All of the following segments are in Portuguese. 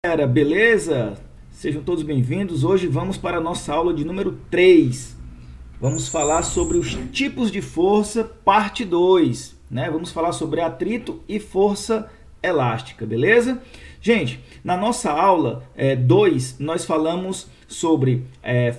Galera, beleza? Sejam todos bem-vindos. Hoje vamos para a nossa aula de número 3. Vamos falar sobre os tipos de força, parte 2, né? Vamos falar sobre atrito e força elástica, beleza? Gente, na nossa aula 2, nós falamos sobre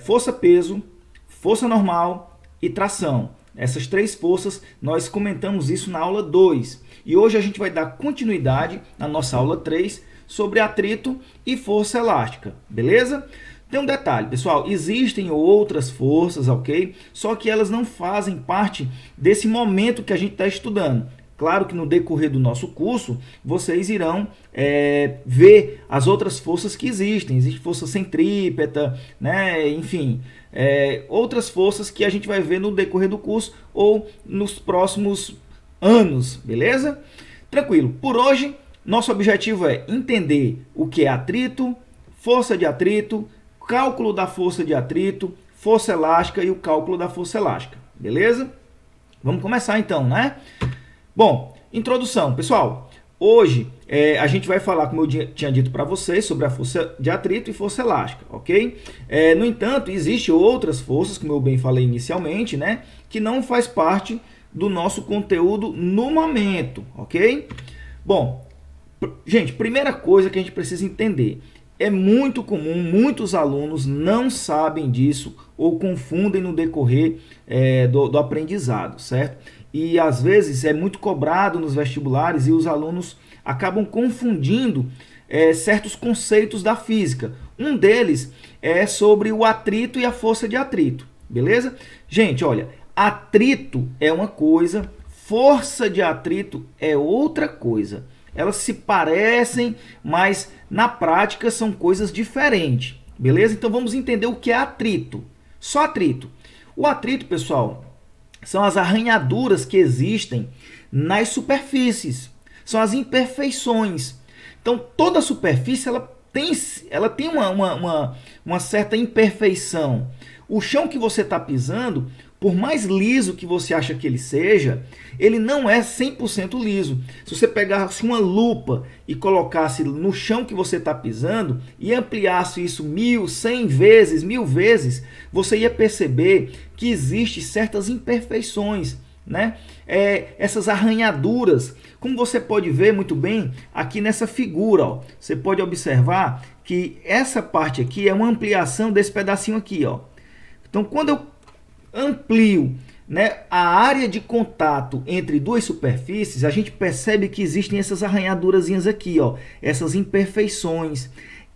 força-peso, força normal e tração. Essas três forças, nós comentamos isso na aula 2. E hoje a gente vai dar continuidade na nossa aula 3 sobre atrito e força elástica, beleza? Tem um detalhe, pessoal, existem outras forças, ok? Só que elas não fazem parte desse momento que a gente está estudando. Claro que no decorrer do nosso curso, vocês irão ver as outras forças que existem. Existe força centrípeta, né? Enfim, outras forças que a gente vai ver no decorrer do curso ou nos próximos anos, beleza? Tranquilo. Por hoje, nosso objetivo é entender o que é atrito, força de atrito, cálculo da força de atrito, força elástica e o cálculo da força elástica, beleza? Vamos começar então, né? Bom, introdução. Pessoal, hoje a gente vai falar, como eu tinha dito para vocês, sobre a força de atrito e força elástica, ok? No entanto, existem outras forças, como eu bem falei inicialmente, né? Que não faz parte do nosso conteúdo no momento, ok? Bom, gente, primeira coisa que a gente precisa entender. É muito comum, muitos alunos não sabem disso ou confundem no decorrer do aprendizado, certo? E às vezes é muito cobrado nos vestibulares e os alunos acabam confundindo certos conceitos da física. Um deles é sobre o atrito e a força de atrito, beleza? Gente, olha, atrito é uma coisa, força de atrito é outra coisa. Elas se parecem, mas na prática são coisas diferentes, beleza? Então vamos entender o que é atrito. Só atrito. O atrito, pessoal, são as arranhaduras que existem nas superfícies. São as imperfeições. Então toda superfície ela tem uma certa imperfeição. O chão que você está pisando, por mais liso que você acha que ele seja, ele não é 100% liso. Se você pegasse uma lupa e colocasse no chão que você está pisando e ampliasse isso 1.000, 100 vezes, 1.000 vezes, você ia perceber que existem certas imperfeições, né? Essas arranhaduras, como você pode ver muito bem aqui nessa figura, ó, você pode observar que essa parte aqui é uma ampliação desse pedacinho aqui, ó. Então, quando eu amplio, né, a área de contato entre duas superfícies, a gente percebe que existem essas arranhadurazinhas aqui, ó, essas imperfeições.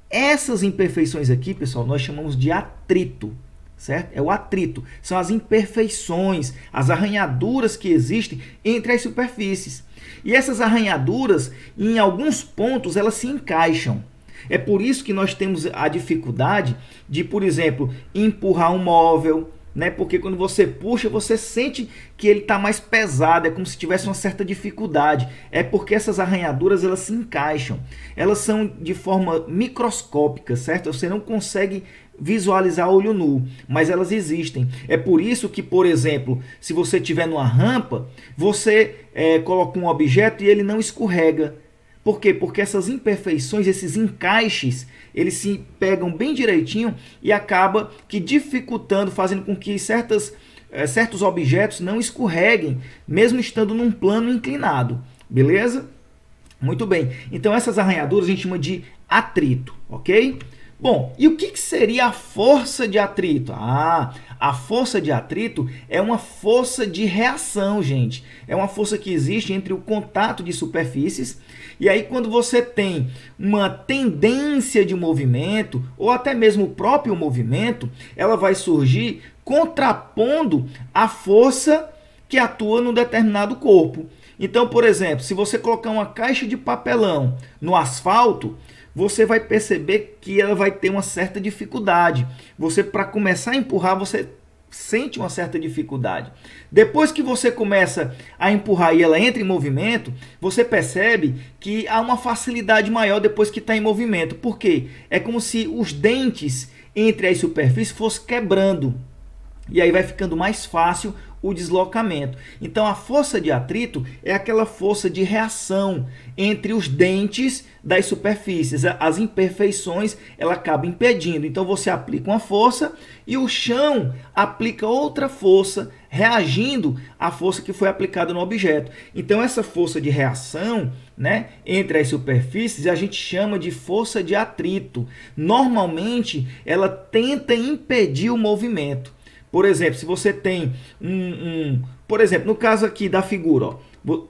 Essas imperfeições aqui, pessoal, nós chamamos de atrito, certo? É o atrito, são as imperfeições, as arranhaduras que existem entre as superfícies. E essas arranhaduras, em alguns pontos, elas se encaixam. É por isso que nós temos a dificuldade de, por exemplo, empurrar um móvel, né? Porque quando você puxa, você sente que ele está mais pesado, é como se tivesse uma certa dificuldade. É porque essas arranhaduras elas se encaixam. Elas são de forma microscópica, certo? Você não consegue visualizar a olho nu, mas elas existem. É por isso que, por exemplo, se você estiver numa rampa, você coloca um objeto e ele não escorrega. Por quê? Porque essas imperfeições, esses encaixes, eles se pegam bem direitinho e acaba que dificultando, fazendo com que certos objetos não escorreguem, mesmo estando num plano inclinado. Beleza? Muito bem. Então essas arranhaduras a gente chama de atrito, ok? Bom, e o que seria a força de atrito? A força de atrito é uma força de reação, gente. É uma força que existe entre o contato de superfícies. E aí, quando você tem uma tendência de movimento, ou até mesmo o próprio movimento, ela vai surgir contrapondo a força que atua num determinado corpo. Então, por exemplo, se você colocar uma caixa de papelão no asfalto, você vai perceber que ela vai ter uma certa dificuldade. Você, para começar a empurrar, você sente uma certa dificuldade. Depois que você começa a empurrar e ela entra em movimento, você percebe que há uma facilidade maior depois que está em movimento. Por quê? É como se os dentes entre as superfícies fossem quebrando. E aí vai ficando mais fácil o deslocamento. Então, a força de atrito é aquela força de reação entre os dentes das superfícies. As imperfeições, ela acaba impedindo. Então, você aplica uma força e o chão aplica outra força, reagindo à força que foi aplicada no objeto. Então, essa força de reação, né, entre as superfícies, a gente chama de força de atrito. Normalmente, ela tenta impedir o movimento. Por exemplo, se você tem por exemplo, no caso aqui da figura, ó,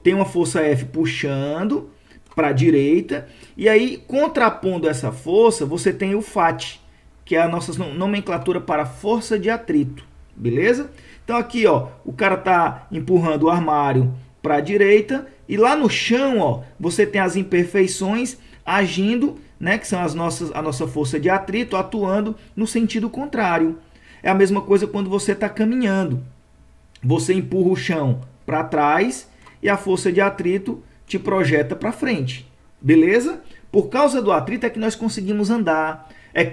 tem uma força F puxando para a direita, e aí, contrapondo essa força, você tem o FAT, que é a nossa nomenclatura para força de atrito, beleza? Então aqui, ó, o cara está empurrando o armário para a direita, e lá no chão, ó, você tem as imperfeições agindo, né, que são a nossa força de atrito, atuando no sentido contrário. É a mesma coisa quando você está caminhando. Você empurra o chão para trás e a força de atrito te projeta para frente. Beleza? Por causa do atrito é que nós conseguimos andar. É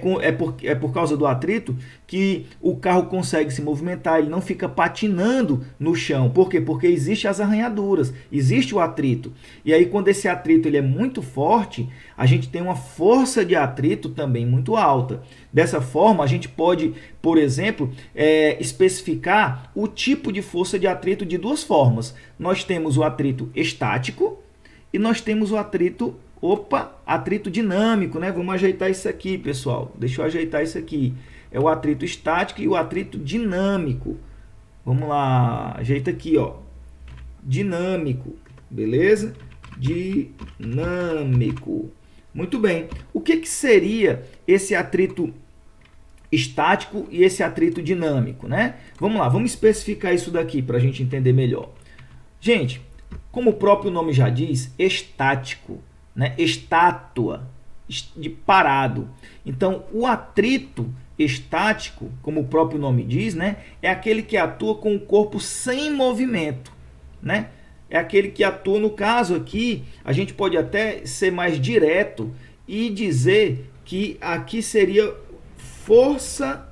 por causa do atrito que o carro consegue se movimentar, ele não fica patinando no chão. Por quê? Porque existem as arranhaduras, existe o atrito. E aí, quando esse atrito ele é muito forte, a gente tem uma força de atrito também muito alta. Dessa forma, a gente pode, por exemplo, especificar o tipo de força de atrito de duas formas. Nós temos o atrito estático e nós temos o atrito atrito dinâmico, né? Vamos ajeitar isso aqui, pessoal. Deixa eu ajeitar isso aqui. É o atrito estático e o atrito dinâmico. Vamos lá, ajeita aqui, ó. Dinâmico, beleza? Dinâmico. Muito bem. O que seria esse atrito estático e esse atrito dinâmico, né? Vamos lá, vamos especificar isso daqui para a gente entender melhor. Gente, como o próprio nome já diz, estático, né? Estátua, de parado. Então, o atrito estático, como o próprio nome diz, né? É aquele que atua com o corpo sem movimento, né? É aquele que atua, no caso aqui, a gente pode até ser mais direto e dizer que aqui seria força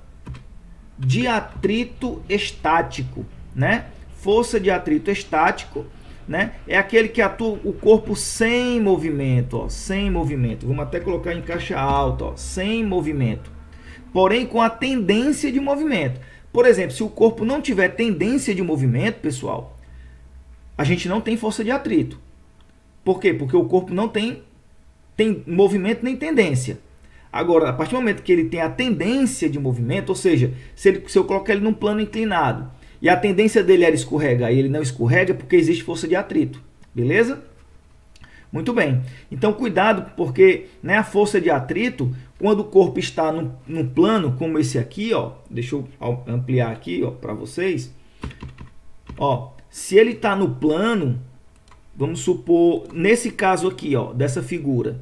de atrito estático, né? Força de atrito estático, né? É aquele que atua o corpo sem movimento, ó, sem movimento. Vamos até colocar em caixa alta, ó, sem movimento. Porém, com a tendência de movimento. Por exemplo, se o corpo não tiver tendência de movimento, pessoal, a gente não tem força de atrito. Por quê? Porque o corpo não tem movimento nem tendência. Agora, a partir do momento que ele tem a tendência de movimento, ou seja, se eu colocar ele num plano inclinado, e a tendência dele era escorregar e ele não escorrega porque existe força de atrito. Beleza? Muito bem. Então, cuidado, porque, né, a força de atrito, quando o corpo está num plano como esse aqui, ó, deixa eu ampliar aqui para vocês. Ó, se ele está no plano, vamos supor, nesse caso aqui, ó, dessa figura.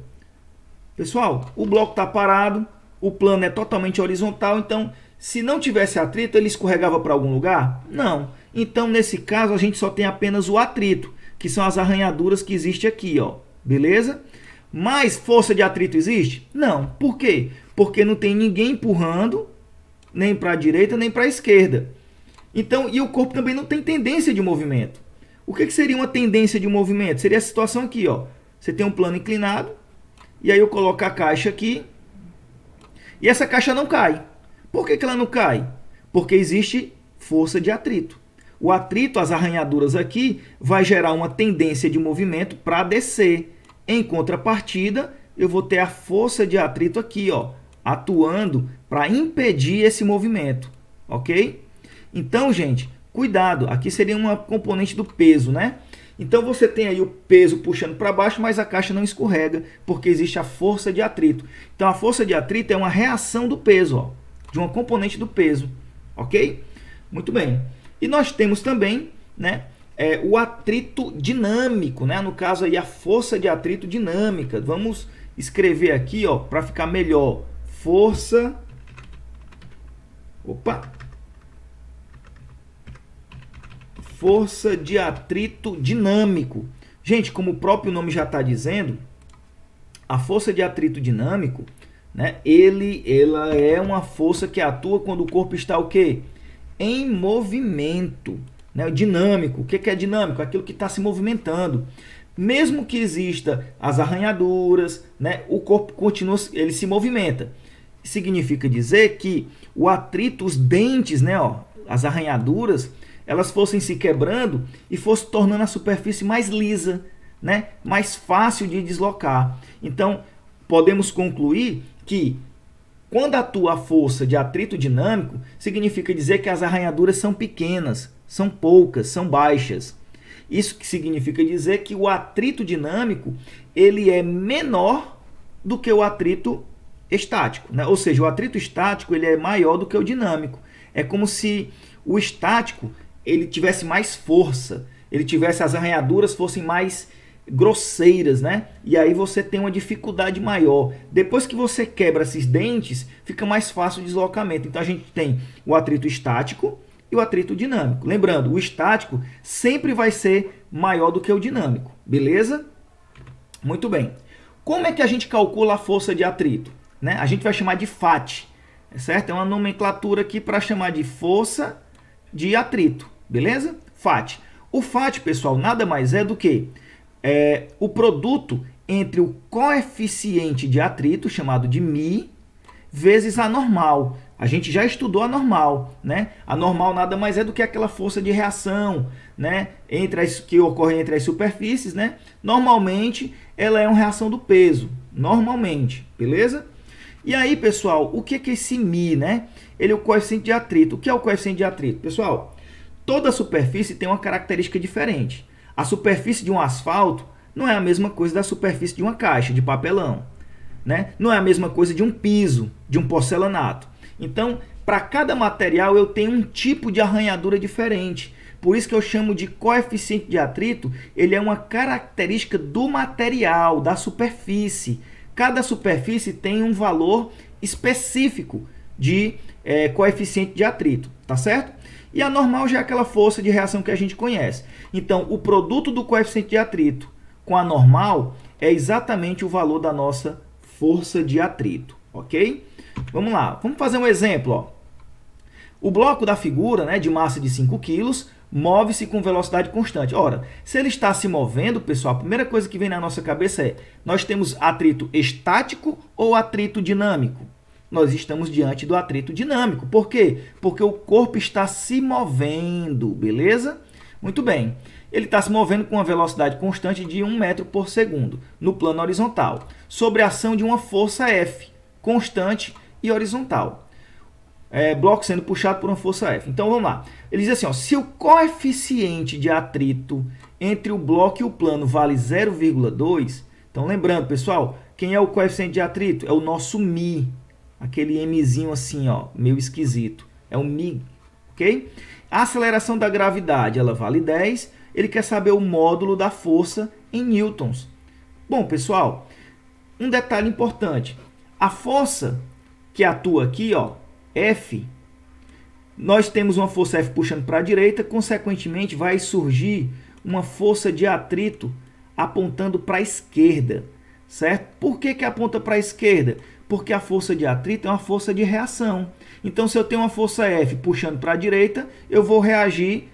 Pessoal, o bloco está parado, o plano é totalmente horizontal, então, se não tivesse atrito, ele escorregava para algum lugar? Não. Então, nesse caso, a gente só tem apenas o atrito, que são as arranhaduras que existem aqui, ó. Beleza? Mas força de atrito existe? Não. Por quê? Porque não tem ninguém empurrando, nem para a direita, nem para a esquerda. Então, e o corpo também não tem tendência de movimento. O que seria uma tendência de movimento? Seria a situação aqui, ó. Você tem um plano inclinado, e aí eu coloco a caixa aqui, e essa caixa não cai. Por que ela não cai? Porque existe força de atrito. O atrito, as arranhaduras aqui, vai gerar uma tendência de movimento para descer. Em contrapartida, eu vou ter a força de atrito aqui, ó, atuando para impedir esse movimento. Ok? Então, gente, cuidado. Aqui seria uma componente do peso, né? Então, você tem aí o peso puxando para baixo, mas a caixa não escorrega, porque existe a força de atrito. Então, a força de atrito é uma reação do peso, ó, de uma componente do peso, ok? Muito bem. E nós temos também, né, o atrito dinâmico, né? No caso aí a força de atrito dinâmica. Vamos escrever aqui, ó, para ficar melhor. Força de atrito dinâmico. Gente, como o próprio nome já está dizendo, a força de atrito dinâmico, né, ela é uma força que atua quando o corpo está o quê? Em movimento. né? O dinâmico, o que é dinâmico? Aquilo que está se movimentando. Mesmo que exista as arranhaduras, né? O corpo continua, ele se movimenta. Significa dizer que o atrito, os dentes, né? As arranhaduras, elas fossem se quebrando e fossem tornando a superfície mais lisa, né? Mais fácil de deslocar. Então, podemos concluir que quando atua a força de atrito dinâmico, significa dizer que as arranhaduras são pequenas, são poucas, são baixas. Isso que significa dizer que o atrito dinâmico ele é menor do que o atrito estático, né? Ou seja, o atrito estático ele é maior do que o dinâmico. É como se o estático ele tivesse mais força, ele tivesse as arranhaduras fossem mais grosseiras, né? E aí você tem uma dificuldade maior. Depois que você quebra esses dentes, fica mais fácil o deslocamento. Então a gente tem o atrito estático e o atrito dinâmico. Lembrando, o estático sempre vai ser maior do que o dinâmico, beleza? Muito bem. Como é que a gente calcula a força de atrito? Né? A gente vai chamar de FAT, certo? É uma nomenclatura aqui para chamar de força de atrito, beleza? FAT. O FAT, pessoal, nada mais é do que o produto entre o coeficiente de atrito, chamado de μ, vezes a normal. A gente já estudou a normal, né? A normal nada mais é do que aquela força de reação, né? Que ocorre entre as superfícies, né? Normalmente, ela é uma reação do peso, normalmente, beleza? E aí, pessoal, o que é esse μ, né? Ele é o coeficiente de atrito. O que é o coeficiente de atrito? Pessoal, toda superfície tem uma característica diferente. A superfície de um asfalto não é a mesma coisa da superfície de uma caixa de papelão, né? Não é a mesma coisa de um piso, de um porcelanato. Então, para cada material eu tenho um tipo de arranhadura diferente. Por isso que eu chamo de coeficiente de atrito, ele é uma característica do material, da superfície. Cada superfície tem um valor específico de coeficiente de atrito, tá certo? E a normal já é aquela força de reação que a gente conhece. Então, o produto do coeficiente de atrito com a normal é exatamente o valor da nossa força de atrito, ok? Vamos lá, vamos fazer um exemplo. Ó. O bloco da figura, né, de massa de 5 kg, move-se com velocidade constante. Ora, se ele está se movendo, pessoal, a primeira coisa que vem na nossa cabeça é, nós temos atrito estático ou atrito dinâmico? Nós estamos diante do atrito dinâmico. Por quê? Porque o corpo está se movendo, beleza? Muito bem. Ele está se movendo com uma velocidade constante de 1 metro por segundo, no plano horizontal, sob a ação de uma força F, constante e horizontal. Bloco sendo puxado por uma força F. Então, vamos lá. Ele diz assim, ó, se o coeficiente de atrito entre o bloco e o plano vale 0,2, então lembrando, pessoal, quem é o coeficiente de atrito? É o nosso μ, aquele mzinho assim, ó, meio esquisito. É o μ, ok? A aceleração da gravidade, ela vale 10. Ele quer saber o módulo da força em newtons. Bom, pessoal, um detalhe importante. A força que atua aqui, ó, F, nós temos uma força F puxando para a direita, consequentemente vai surgir uma força de atrito apontando para a esquerda, certo? Por que aponta para a esquerda? Porque a força de atrito é uma força de reação. Então, se eu tenho uma força F puxando para a direita, eu vou reagir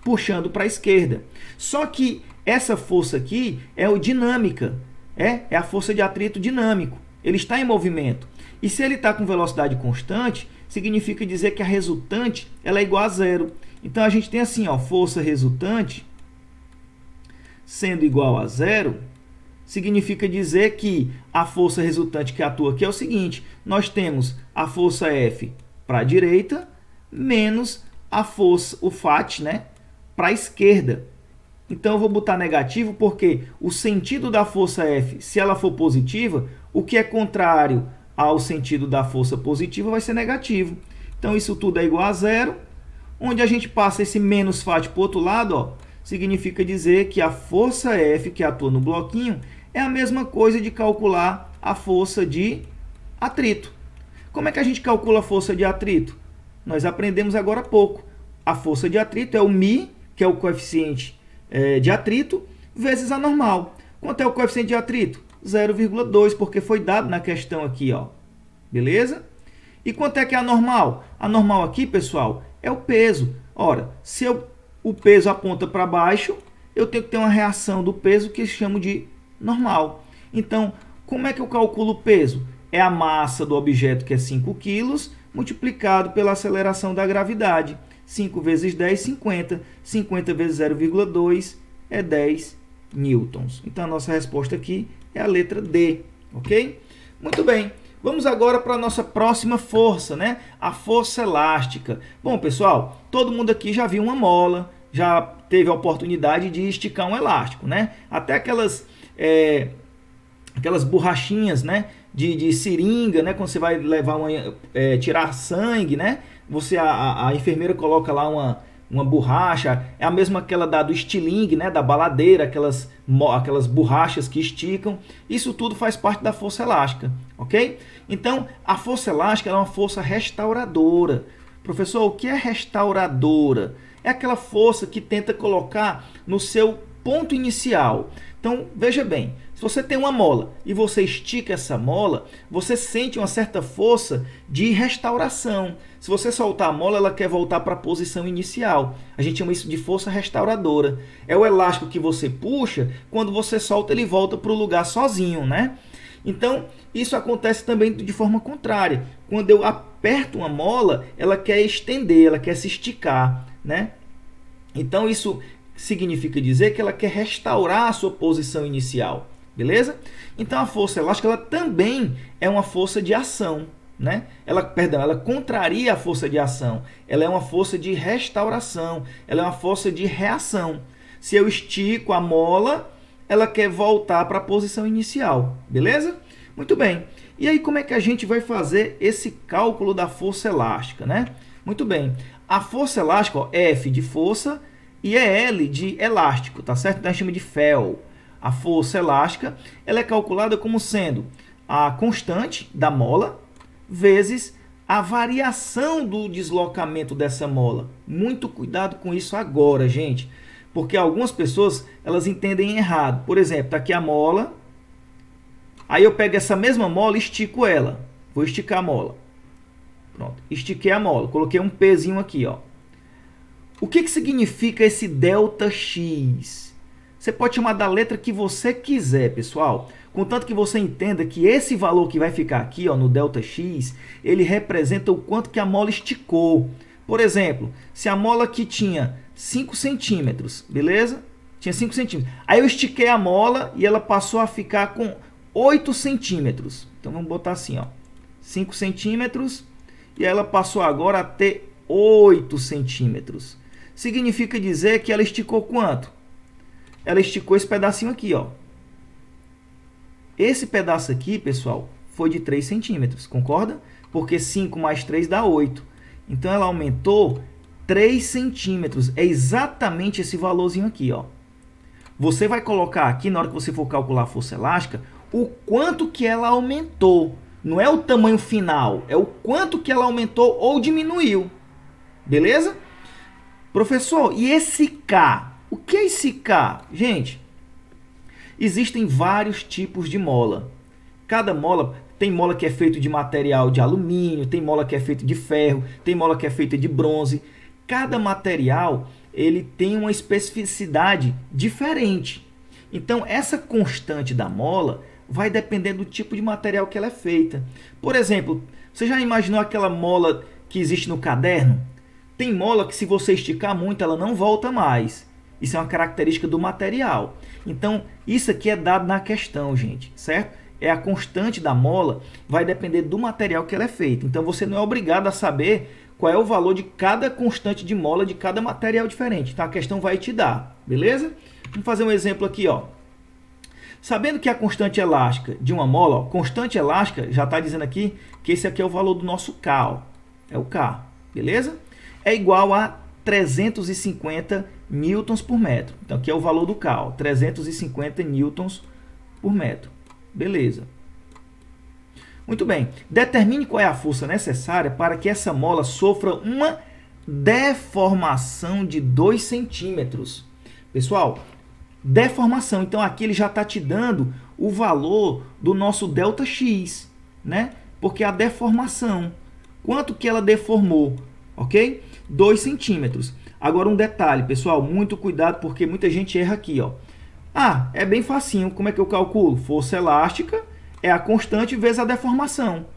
puxando para a esquerda. Só que essa força aqui é o dinâmica, é a força de atrito dinâmico. Ele está em movimento. E se ele está com velocidade constante, significa dizer que a resultante ela é igual a zero. Então, a gente tem assim, ó, força resultante sendo igual a zero, significa dizer que a força resultante que atua aqui é o seguinte, nós temos a força F para a direita menos a força, o FAT, né, para a esquerda. Então, eu vou botar negativo porque o sentido da força F, se ela for positiva, o que é contrário ao sentido da força positiva vai ser negativo. Então, isso tudo é igual a zero. Onde a gente passa esse menos FAT para o outro lado, ó, significa dizer que a força F que atua no bloquinho é a mesma coisa de calcular a força de atrito. Como é que a gente calcula a força de atrito? Nós aprendemos agora há pouco. A força de atrito é o μ, que é o coeficiente de atrito, vezes a normal. Quanto é o coeficiente de atrito? 0,2, porque foi dado na questão aqui, ó. Beleza? E quanto é que é a normal? A normal aqui, pessoal, é o peso. Ora, se eu o peso aponta para baixo, eu tenho que ter uma reação do peso que eu chamo de normal. Então, como é que eu calculo o peso? É a massa do objeto, que é 5 kg, multiplicado pela aceleração da gravidade. 5 vezes 10, 50. 50 vezes 0,2 é 10 newtons. Então, a nossa resposta aqui é a letra D, ok? Muito bem. Vamos agora para a nossa próxima força, né? A força elástica. Bom, pessoal, todo mundo aqui já viu uma mola, já teve a oportunidade de esticar um elástico, né? Até aquelas borrachinhas, né? De seringa, né? Quando você vai levar tirar sangue, né? A enfermeira coloca lá uma borracha, é a mesma aquela do estilingue, né? Da baladeira, aquelas borrachas que esticam. Isso tudo faz parte da força elástica, ok? Então, a força elástica é uma força restauradora. Professor, o que é restauradora? É aquela força que tenta colocar no seu ponto inicial. Então, veja bem, se você tem uma mola e você estica essa mola, você sente uma certa força de restauração. Se você soltar a mola, ela quer voltar para a posição inicial. A gente chama isso de força restauradora. É o elástico que você puxa, quando você solta, ele volta para o lugar sozinho, né? Então, isso acontece também de forma contrária. Quando eu aperto uma mola, ela quer estender, ela quer se esticar, né? Então, isso significa dizer que ela quer restaurar a sua posição inicial, beleza? Então, a força elástica ela também é uma força de ação, né? Ela contraria a força de ação. Ela é uma força de restauração, ela é uma força de reação. Se eu estico a mola, ela quer voltar para a posição inicial, beleza? Muito bem. E aí, como é que a gente vai fazer esse cálculo da força elástica, né? Muito bem. A força elástica, ó, F de força e é L de elástico, tá certo? Então, a gente chama de Fel. A força elástica, ela é calculada como sendo a constante da mola vezes a variação do deslocamento dessa mola. Muito cuidado com isso agora, gente, porque algumas pessoas elas entendem errado. Por exemplo, está aqui a mola, aí eu pego essa mesma mola e estico ela. Vou esticar a mola. Pronto, estiquei a mola, coloquei um pezinho aqui, ó. O que significa esse ΔX? Você pode chamar da letra que você quiser, pessoal. Contanto que você entenda que esse valor que vai ficar aqui, ó, no ΔX, ele representa o quanto que a mola esticou. Por exemplo, se a mola aqui tinha 5 centímetros, beleza? Tinha 5 centímetros. Aí eu estiquei a mola e ela passou a ficar com 8 centímetros. Então vamos botar assim, ó, 5 centímetros e ela passou agora a ter 8 centímetros. Significa dizer que ela esticou quanto? Ela esticou esse pedacinho aqui, ó. Esse pedaço aqui, pessoal, foi de 3 centímetros, concorda? Porque 5 mais 3 dá 8. Então, ela aumentou 3 centímetros. É exatamente esse valorzinho aqui, ó. Você vai colocar aqui, na hora que você for calcular a força elástica, o quanto que ela aumentou. Não é o tamanho final, é o quanto que ela aumentou ou diminuiu. Beleza? Professor, e esse K? O que é esse K? Gente, existem vários tipos de mola. Cada mola, tem mola que é feita de material de alumínio, tem mola que é feita de ferro, tem mola que é feita de bronze. Cada material, ele tem uma especificidade diferente. Então, essa constante da mola vai depender do tipo de material que ela é feita. Por exemplo, você já imaginou aquela mola que existe no caderno? Tem mola que se você esticar muito, ela não volta mais. Isso é uma característica do material. Então, isso aqui é dado na questão, gente, certo? É a constante da mola, vai depender do material que ela é feita. Então, você não é obrigado a saber qual é o valor de cada constante de mola de cada material diferente. Então, a questão vai te dar, beleza? Vamos fazer um exemplo aqui, ó. Sabendo que a constante elástica de uma mola, ó, constante elástica, já está dizendo aqui que esse aqui é o valor do nosso K, ó. É o K, beleza? É igual a 350 newtons por metro. Então, aqui é o valor do K, ó, 350 newtons por metro. Beleza. Muito bem. Determine qual é a força necessária para que essa mola sofra uma deformação de 2 centímetros. Pessoal, deformação. Então, aqui ele já está te dando o valor do nosso ΔX, né? Porque a deformação. Quanto que ela deformou? Ok? 2 centímetros. Agora um detalhe, pessoal, muito cuidado porque muita gente erra aqui, ó. Ah, é bem facinho, como é que eu calculo? Força elástica é a constante vezes a deformação.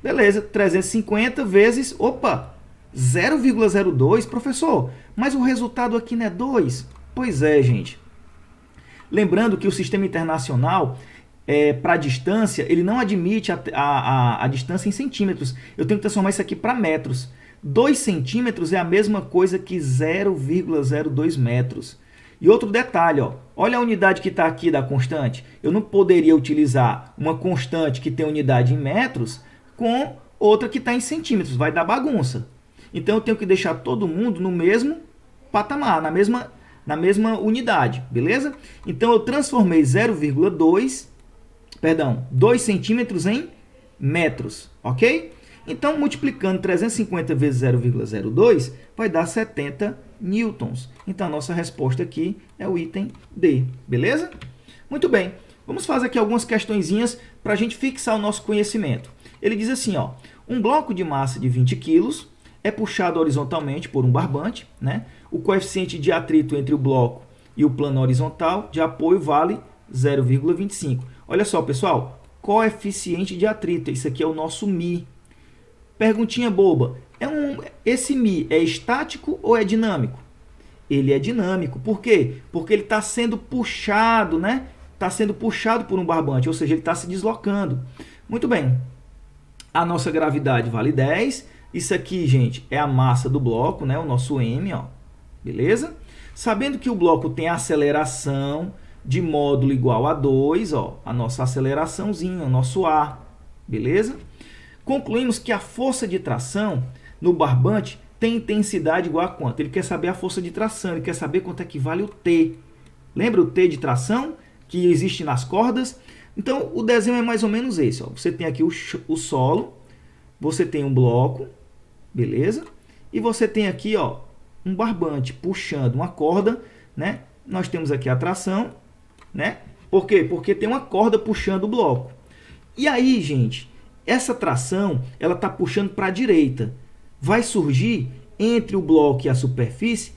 Beleza, 350 vezes, opa, 0,02, professor, mas o resultado aqui não é 2? Pois é, gente. Lembrando que o sistema internacional, para a distância, ele não admite a distância em centímetros. Eu tenho que transformar isso aqui para metros. 2 centímetros é a mesma coisa que 0,02 metros. E outro detalhe, ó, olha a unidade que está aqui da constante. Eu não poderia utilizar uma constante que tem unidade em metros com outra que está em centímetros. Vai dar bagunça. Então, eu tenho que deixar todo mundo no mesmo patamar, na mesma unidade, beleza? Então, eu transformei 2 centímetros em metros, ok? Então, multiplicando 350 vezes 0,02, vai dar 70 newtons. Então, a nossa resposta aqui é o item D, beleza? Muito bem, vamos fazer aqui algumas questõezinhas para a gente fixar o nosso conhecimento. Ele diz assim, ó, um bloco de massa de 20 kg é puxado horizontalmente por um barbante, né? O coeficiente de atrito entre o bloco e o plano horizontal de apoio vale 0,25. Olha só, pessoal, coeficiente de atrito, isso aqui é o nosso μ. Perguntinha boba, esse μ é estático ou é dinâmico? Ele é dinâmico, por quê? Porque ele está sendo puxado, né? Está sendo puxado por um barbante, ou seja, ele está se deslocando. Muito bem, a nossa gravidade vale 10. Isso aqui, gente, é a massa do bloco, né? O nosso m, ó. Beleza? Sabendo que o bloco tem aceleração de módulo igual a 2, ó, a nossa aceleraçãozinha, o nosso A. Beleza? Concluímos que a força de tração no barbante tem intensidade igual a quanto? Ele quer saber a força de tração, ele quer saber quanto é que vale o T. Lembra o T de tração que existe nas cordas? Então, o desenho é mais ou menos esse. Ó. Você tem aqui o solo, você tem um bloco, beleza? E você tem aqui, ó, um barbante puxando uma corda, né? Nós temos aqui a tração, né? Por quê? Porque tem uma corda puxando o bloco. E aí, gente, essa tração, ela está puxando para a direita. Vai surgir entre o bloco e a superfície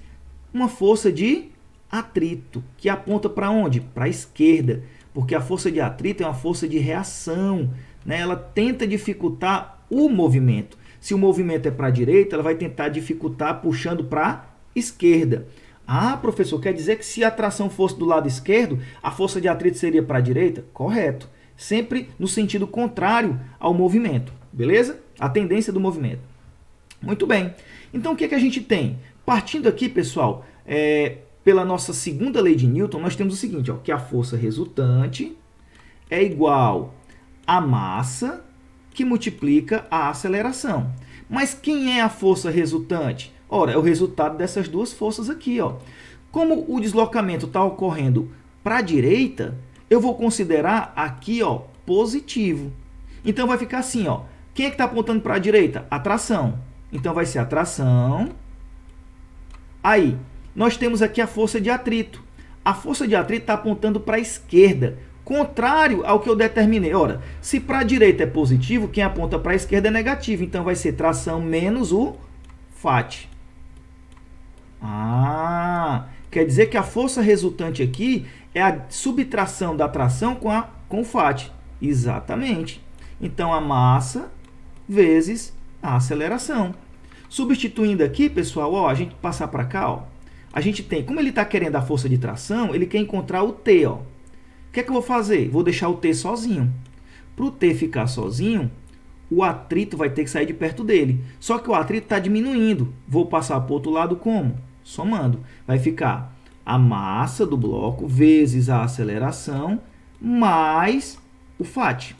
uma força de atrito, que aponta para onde? Para a esquerda, porque a força de atrito é uma força de reação, né? Ela tenta dificultar o movimento. Se o movimento é para a direita, ela vai tentar dificultar puxando para a esquerda. Ah, professor, quer dizer que se a tração fosse do lado esquerdo, a força de atrito seria para a direita? Correto. Sempre no sentido contrário ao movimento, beleza? A tendência do movimento. Muito bem. Então, o que é que a gente tem? Partindo aqui, pessoal, pela nossa segunda lei de Newton, nós temos o seguinte, ó, que a força resultante é igual à massa que multiplica a aceleração. Mas quem é a força resultante? Ora, é o resultado dessas duas forças aqui, ó. Como o deslocamento está ocorrendo para a direita, eu vou considerar aqui, ó, positivo. Então, vai ficar assim, ó. Quem é que está apontando para a direita? A tração. Então, vai ser a tração. Aí, nós temos aqui a força de atrito. A força de atrito está apontando para a esquerda, contrário ao que eu determinei. Ora, se para a direita é positivo, quem aponta para a esquerda é negativo. Então, vai ser tração menos o Φ. Quer dizer que a força resultante aqui é a subtração da tração com o Φ. Exatamente. Então, a massa vezes a aceleração. Substituindo aqui, pessoal, ó, a gente passar para cá, ó, a gente tem, como ele está querendo a força de tração, ele quer encontrar o T. Ó. O que é que eu vou fazer? Vou deixar o T sozinho. Para o T ficar sozinho, o atrito vai ter que sair de perto dele. Só que o atrito está diminuindo. Vou passar para o outro lado como? Somando. Vai ficar a massa do bloco vezes a aceleração mais o Φ.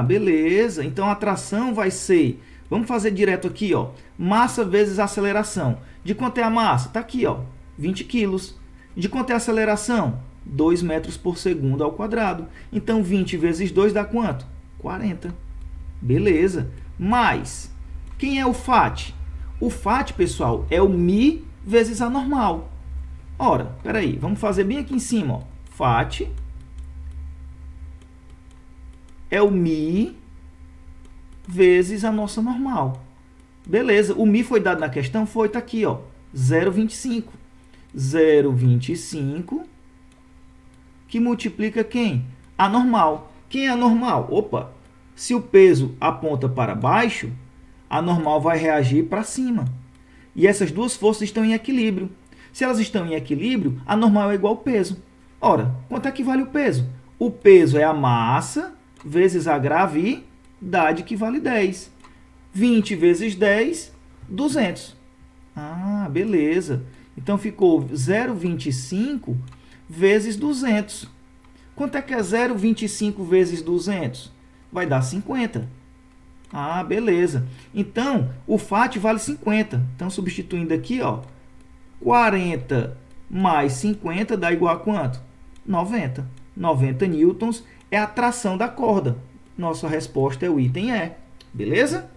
Beleza. Então, a tração vai ser... Vamos fazer direto aqui, ó. Massa vezes aceleração. De quanto é a massa? Está aqui, ó. 20 quilos. De quanto é a aceleração? 2 metros por segundo ao quadrado. Então, 20 vezes 2 dá quanto? 40. Beleza. Mais, quem é o Φ? O Φ, pessoal, é o μ vezes a normal. Ora, peraí, vamos fazer bem aqui em cima, ó. Φ é o μ vezes a nossa normal. Beleza, o Mi foi dado na questão? Foi, tá aqui, ó, 0,25. 0,25 que multiplica quem? A normal. Quem é a normal? Opa, se o peso aponta para baixo, a normal vai reagir para cima. E essas duas forças estão em equilíbrio. Se elas estão em equilíbrio, a normal é igual ao peso. Ora, quanto é que vale o peso? O peso é a massa vezes a gravidade, que vale 10. 20 vezes 10, 200. Ah, beleza. Então, ficou 0,25 vezes 200. Quanto é que é 0,25 vezes 200? Vai dar 50. Ah, beleza. Então, o FAT vale 50. Então, substituindo aqui, ó, 40 mais 50 dá igual a quanto? 90. 90 newtons é a tração da corda. Nossa resposta é o item E. Beleza?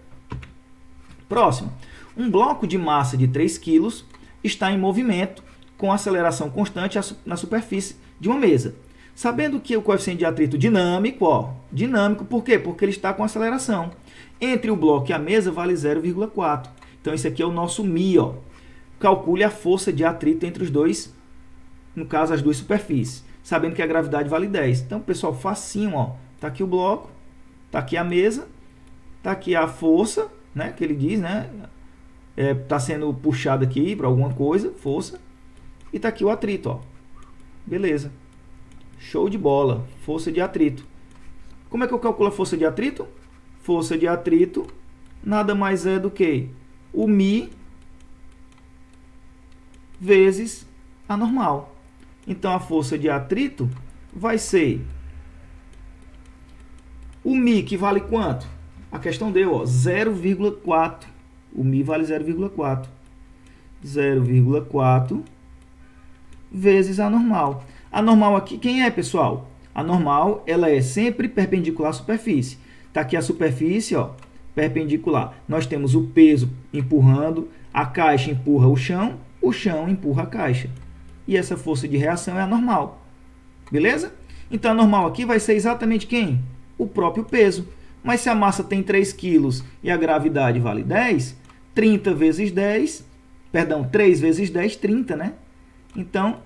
Próximo. Um bloco de massa de 3 kg está em movimento com aceleração constante na superfície de uma mesa. Sabendo que o coeficiente de atrito dinâmico, ó, dinâmico, por quê? Porque ele está com aceleração. Entre o bloco e a mesa vale 0,4. Então, esse aqui é o nosso Mi, ó. Calcule a força de atrito entre os dois, no caso, as duas superfícies. Sabendo que a gravidade vale 10. Então, pessoal, facinho, ó. Tá aqui o bloco, tá aqui a mesa, tá aqui a força, né, que ele diz, né? Tá sendo puxado aqui para alguma coisa, força. E tá aqui o atrito, ó. Beleza. Show de bola. Força de atrito. Como é que eu calculo a força de atrito? Força de atrito nada mais é do que o Mi vezes a normal. Então, a força de atrito vai ser o Mi, que vale quanto? A questão deu, ó, 0,4. O Mi vale 0,4. 0,4 vezes a normal. A normal aqui, quem é, pessoal? A normal, ela é sempre perpendicular à superfície. Está aqui a superfície, ó, perpendicular. Nós temos o peso empurrando, a caixa empurra o chão empurra a caixa. E essa força de reação é a normal. Beleza? Então, a normal aqui vai ser exatamente quem? O próprio peso. Mas se a massa tem 3 kg e a gravidade vale 10, 30 vezes 10, perdão, 3 vezes 10, 30, né? Então,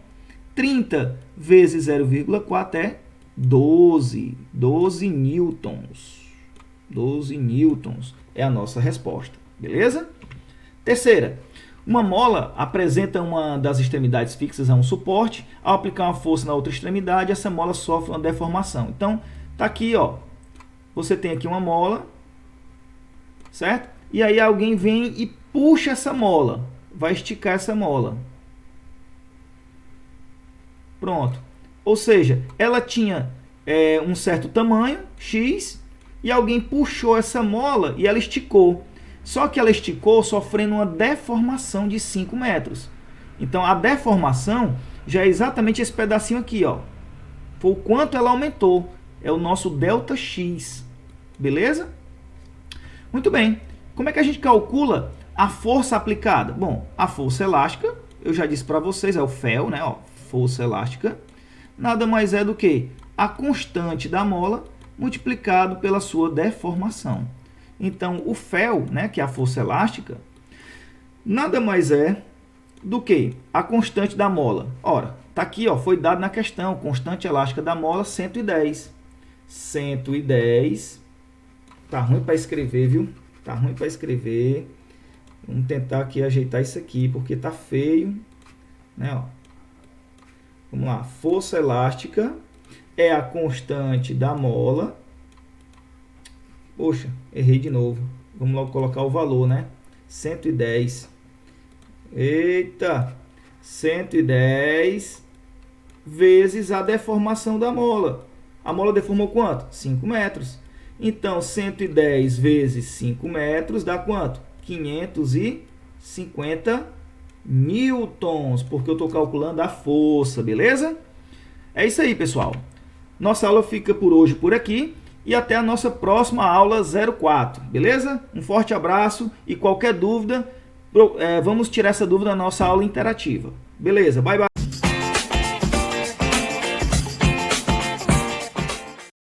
30 vezes 0,4 é 12. 12 newtons. 12 newtons é a nossa resposta. Beleza? Terceira. Uma mola apresenta uma das extremidades fixas a um suporte. Ao aplicar uma força na outra extremidade, essa mola sofre uma deformação. Então, tá aqui, ó. Você tem aqui uma mola, certo? E aí alguém vem e puxa essa mola. Vai esticar essa mola. Pronto. Ou seja, ela tinha um certo tamanho, X, e alguém puxou essa mola e ela esticou. Só que ela esticou sofrendo uma deformação de 5 metros. Então, a deformação já é exatamente esse pedacinho aqui, ó. Foi o quanto ela aumentou. É o nosso ΔX. Beleza? Muito bem. Como é que a gente calcula a força aplicada? Bom, a força elástica, eu já disse para vocês, é o FEL, né? Ó, força elástica. Nada mais é do que a constante da mola multiplicado pela sua deformação. Então, o FEL, né, que é a força elástica, nada mais é do que a constante da mola. Ora, tá aqui, ó, foi dado na questão, constante elástica da mola, 110. 110. Tá ruim para escrever, viu? Tá ruim para escrever. Vamos tentar aqui ajeitar isso aqui, porque tá feio, né, ó. Vamos lá. Força elástica é a constante da mola. Poxa, errei de novo. Vamos logo colocar o valor, né? 110. Eita! 110 vezes a deformação da mola. A mola deformou quanto? 5 metros. Então, 110 vezes 5 metros dá quanto? 550 newtons, porque eu estou calculando a força, beleza? É isso aí, pessoal. Nossa aula fica por hoje por aqui. E até a nossa próxima aula 04, beleza? Um forte abraço e qualquer dúvida, vamos tirar essa dúvida na nossa aula interativa. Beleza? Bye, bye.